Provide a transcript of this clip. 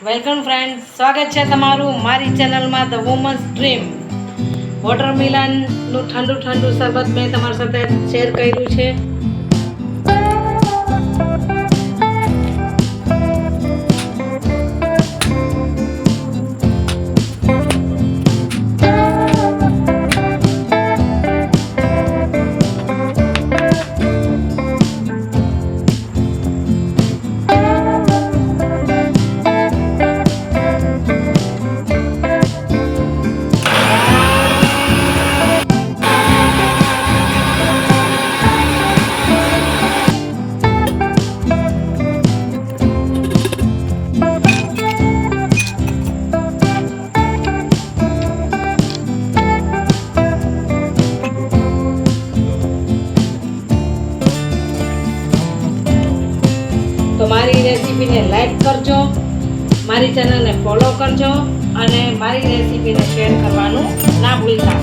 Welcome friend, સ્વાગત છે તમારું મારી ચેનલમાં ધ વુમન્સ ડ્રીમ. વોટરમિલનનું ઠંડુ ઠંડુ શરબત મેં તમારી સાથે શેર કર્યું છે. તો મારી રેસીપીને લાઈક કરજો, મારી ચેનલને ફોલો કરજો અને મારી રેસીપીને શેર કરવાનું ના ભૂલતા.